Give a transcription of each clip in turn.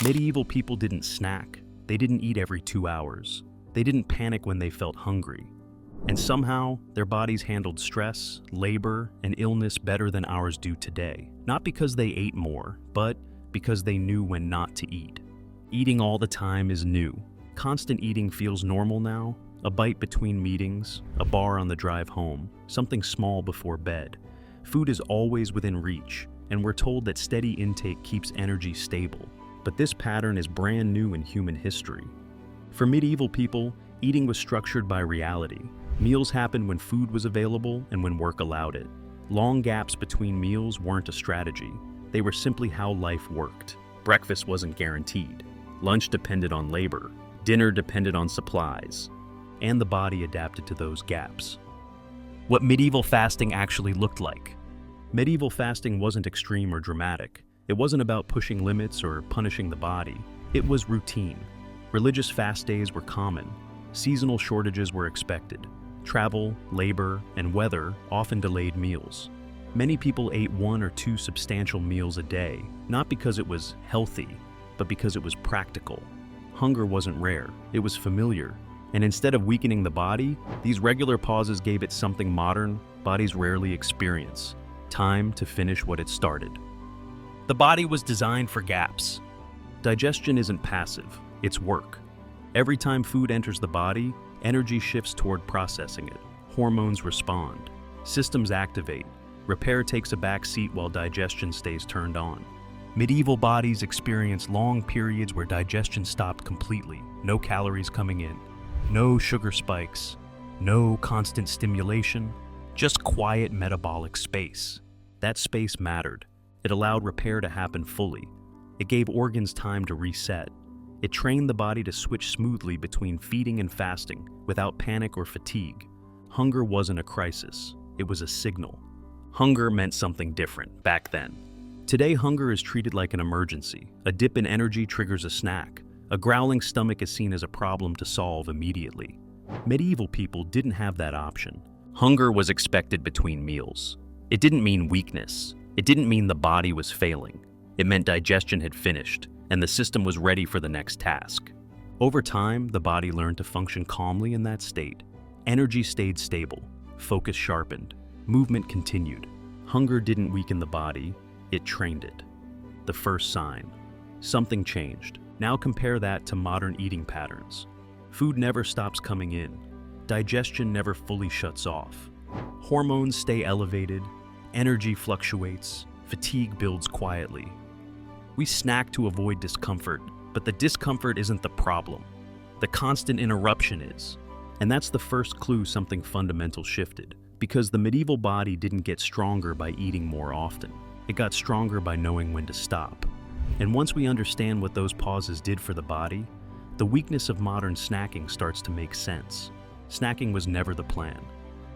Medieval people didn't snack. They didn't eat every 2 hours. They didn't panic when they felt hungry. And somehow, their bodies handled stress, labor, and illness better than ours do today. Not because they ate more, but because they knew when not to eat. Eating all the time is new. Constant eating feels normal now. A bite between meetings, a bar on the drive home, something small before bed. Food is always within reach, and we're told that steady intake keeps energy stable. But this pattern is brand new in human history. For medieval people, eating was structured by reality. Meals happened when food was available and when work allowed it. Long gaps between meals weren't a strategy. They were simply how life worked. Breakfast wasn't guaranteed. Lunch depended on labor. Dinner depended on supplies. And the body adapted to those gaps. What medieval fasting actually looked like. Medieval fasting wasn't extreme or dramatic. It wasn't about pushing limits or punishing the body. It was routine. Religious fast days were common. Seasonal shortages were expected. Travel, labor, and weather often delayed meals. Many people ate 1 or 2 substantial meals a day, not because it was healthy, but because it was practical. Hunger wasn't rare, it was familiar. And instead of weakening the body, these regular pauses gave it something modern bodies rarely experience: time to finish what it started. The body was designed for gaps. Digestion isn't passive, it's work. Every time food enters the body, energy shifts toward processing it. Hormones respond. Systems activate. Repair takes a back seat while digestion stays turned on. Medieval bodies experienced long periods where digestion stopped completely. No calories coming in. No sugar spikes. No constant stimulation. Just quiet metabolic space. That space mattered. It allowed repair to happen fully. It gave organs time to reset. It trained the body to switch smoothly between feeding and fasting without panic or fatigue. Hunger wasn't a crisis, it was a signal. Hunger meant something different back then. Today, hunger is treated like an emergency. A dip in energy triggers a snack. A growling stomach is seen as a problem to solve immediately. Medieval people didn't have that option. Hunger was expected between meals. It didn't mean weakness. It didn't mean the body was failing. It meant digestion had finished, and the system was ready for the next task. Over time, the body learned to function calmly in that state. Energy stayed stable, focus sharpened, movement continued. Hunger didn't weaken the body, it trained it. The first sign. Something changed. Now compare that to modern eating patterns. Food never stops coming in. Digestion never fully shuts off. Hormones stay elevated, energy fluctuates, fatigue builds quietly. We snack to avoid discomfort, but the discomfort isn't the problem. The constant interruption is. And that's the first clue something fundamental shifted, because the medieval body didn't get stronger by eating more often. It got stronger by knowing when to stop. And once we understand what those pauses did for the body, the weakness of modern snacking starts to make sense. Snacking was never the plan.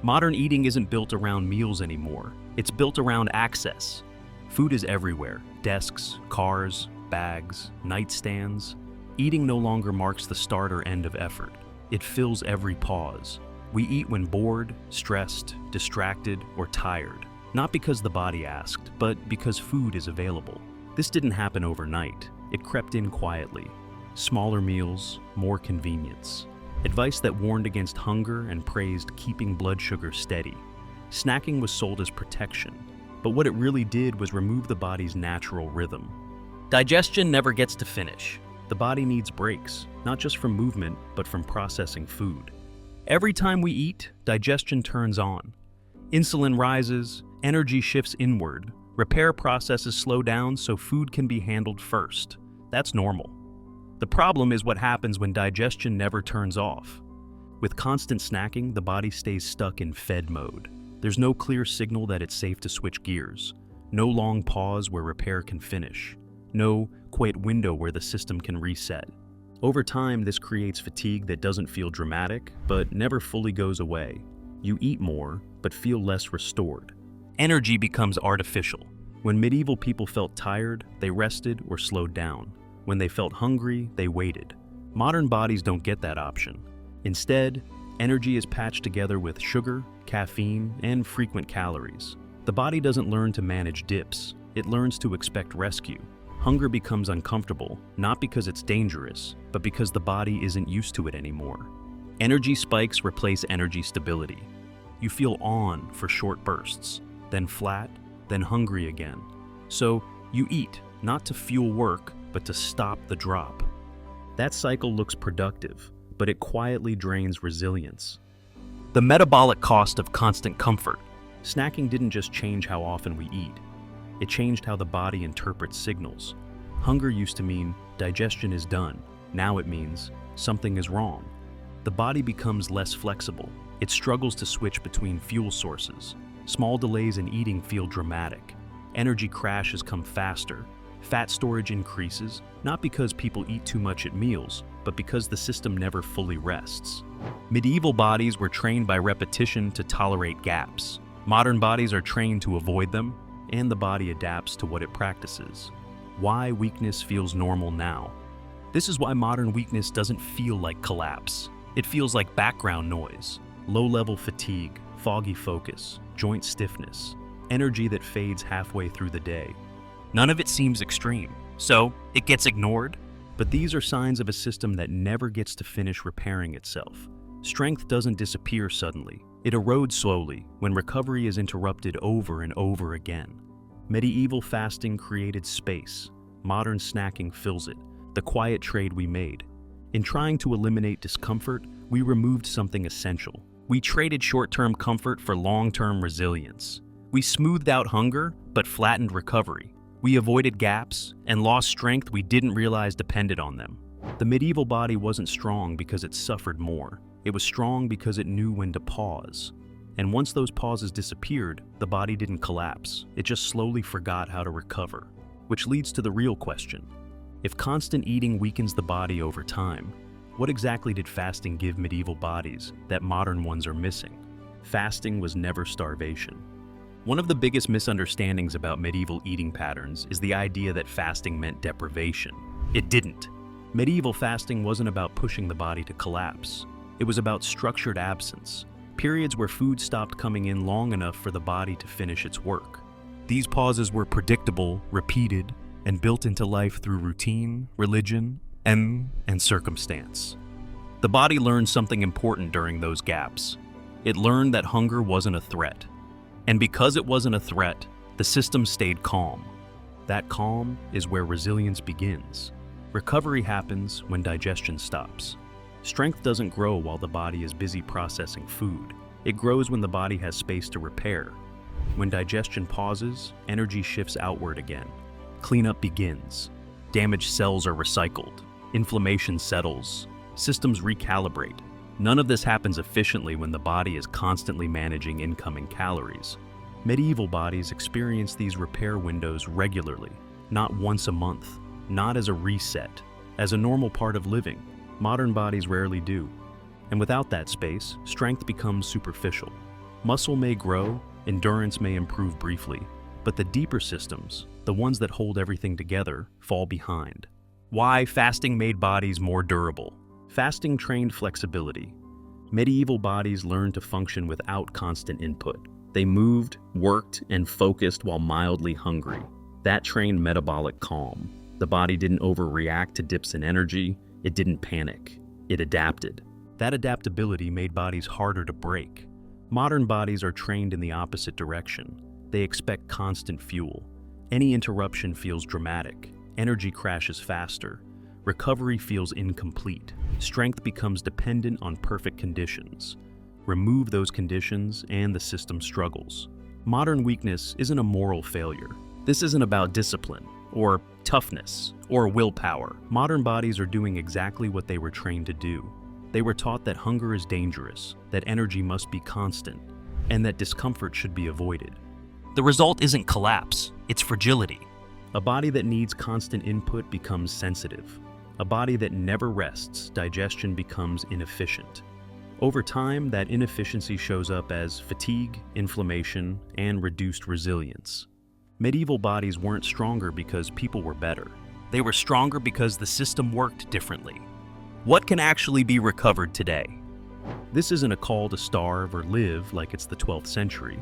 Modern eating isn't built around meals anymore. It's built around access. Food is everywhere. Desks, cars, bags, nightstands. Eating no longer marks the start or end of effort. It fills every pause. We eat when bored, stressed, distracted, or tired. Not because the body asked, but because food is available. This didn't happen overnight. It crept in quietly. Smaller meals, more convenience. Advice that warned against hunger and praised keeping blood sugar steady. Snacking was sold as protection, but what it really did was remove the body's natural rhythm. Digestion never gets to finish. The body needs breaks, not just from movement, but from processing food. Every time we eat, digestion turns on. Insulin rises, energy shifts inward, repair processes slow down so food can be handled first. That's normal. The problem is what happens when digestion never turns off. With constant snacking, the body stays stuck in fed mode. There's no clear signal that it's safe to switch gears. No long pause where repair can finish. No quiet window where the system can reset. Over time, this creates fatigue that doesn't feel dramatic, but never fully goes away. You eat more, but feel less restored. Energy becomes artificial. When medieval people felt tired, they rested or slowed down. When they felt hungry, they waited. Modern bodies don't get that option. Instead, energy is patched together with sugar, caffeine, and frequent calories. The body doesn't learn to manage dips. It learns to expect rescue. Hunger becomes uncomfortable, not because it's dangerous, but because the body isn't used to it anymore. Energy spikes replace energy stability. You feel on for short bursts, then flat, then hungry again. So you eat, not to fuel work, but to stop the drop. That cycle looks productive, but it quietly drains resilience. The metabolic cost of constant comfort. Snacking didn't just change how often we eat. It changed how the body interprets signals. Hunger used to mean digestion is done. Now it means something is wrong. The body becomes less flexible. It struggles to switch between fuel sources. Small delays in eating feel dramatic. Energy crashes come faster. Fat storage increases, not because people eat too much at meals, but because the system never fully rests. Medieval bodies were trained by repetition to tolerate gaps. Modern bodies are trained to avoid them, and the body adapts to what it practices. Why weakness feels normal now. This is why modern weakness doesn't feel like collapse. It feels like background noise, low-level fatigue, foggy focus, joint stiffness, energy that fades halfway through the day. None of it seems extreme, so it gets ignored. But these are signs of a system that never gets to finish repairing itself. Strength doesn't disappear suddenly. It erodes slowly when recovery is interrupted over and over again. Medieval fasting created space. Modern snacking fills it, the quiet trade we made. In trying to eliminate discomfort, we removed something essential. We traded short-term comfort for long-term resilience. We smoothed out hunger, but flattened recovery. We avoided gaps and lost strength we didn't realize depended on them. The medieval body wasn't strong because it suffered more. It was strong because it knew when to pause. And once those pauses disappeared, the body didn't collapse. It just slowly forgot how to recover. Which leads to the real question. If constant eating weakens the body over time, what exactly did fasting give medieval bodies that modern ones are missing? Fasting was never starvation. One of the biggest misunderstandings about medieval eating patterns is the idea that fasting meant deprivation. It didn't. Medieval fasting wasn't about pushing the body to collapse. It was about structured absence, periods where food stopped coming in long enough for the body to finish its work. These pauses were predictable, repeated, and built into life through routine, religion, and circumstance. The body learned something important during those gaps. It learned that hunger wasn't a threat. And because it wasn't a threat, the system stayed calm. That calm is where resilience begins. Recovery happens when digestion stops. Strength doesn't grow while the body is busy processing food. It grows when the body has space to repair. When digestion pauses, energy shifts outward again. Cleanup begins. Damaged cells are recycled. Inflammation settles. Systems recalibrate. None of this happens efficiently when the body is constantly managing incoming calories. Medieval bodies experience these repair windows regularly, not once a month, not as a reset, as a normal part of living. Modern bodies rarely do. And without that space, strength becomes superficial. Muscle may grow, endurance may improve briefly, but the deeper systems, the ones that hold everything together, fall behind. Why fasting made bodies more durable? Fasting trained flexibility. Medieval bodies learned to function without constant input. They moved, worked, and focused while mildly hungry. That trained metabolic calm. The body didn't overreact to dips in energy. It didn't panic. It adapted. That adaptability made bodies harder to break. Modern bodies are trained in the opposite direction. They expect constant fuel. Any interruption feels dramatic. Energy crashes faster. Recovery feels incomplete. Strength becomes dependent on perfect conditions. Remove those conditions and the system struggles. Modern weakness isn't a moral failure. This isn't about discipline or toughness or willpower. Modern bodies are doing exactly what they were trained to do. They were taught that hunger is dangerous, that energy must be constant, and that discomfort should be avoided. The result isn't collapse, it's fragility. A body that needs constant input becomes sensitive. A body that never rests, digestion becomes inefficient. Over time, that inefficiency shows up as fatigue, inflammation, and reduced resilience. Medieval bodies weren't stronger because people were better. They were stronger because the system worked differently. What can actually be recovered today? This isn't a call to starve or live like it's the 12th century,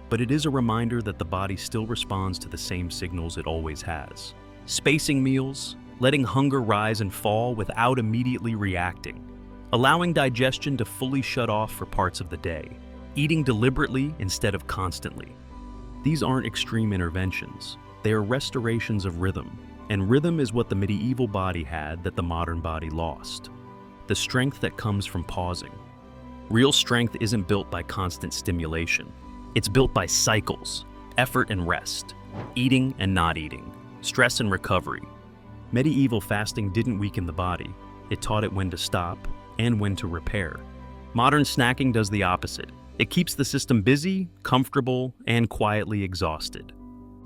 but it is a reminder that the body still responds to the same signals it always has. spacing meals, letting hunger rise and fall without immediately reacting, allowing digestion to fully shut off for parts of the day, eating deliberately instead of constantly. These aren't extreme interventions. They are restorations of rhythm, and rhythm is what the medieval body had that the modern body lost. The strength that comes from pausing. Real strength isn't built by constant stimulation. It's built by cycles, effort and rest, eating and not eating, stress and recovery. Medieval fasting didn't weaken the body. It taught it when to stop and when to repair. Modern snacking does the opposite. It keeps the system busy, comfortable, and quietly exhausted.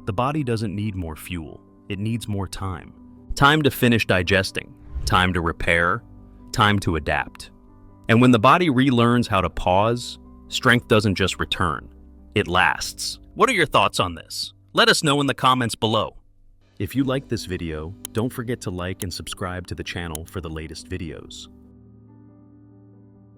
The body doesn't need more fuel. It needs more time. Time to finish digesting, time to repair, time to adapt. And when the body relearns how to pause, strength doesn't just return, it lasts. What are your thoughts on this? Let us know in the comments below. If you like this video, don't forget to like and subscribe to the channel for the latest videos.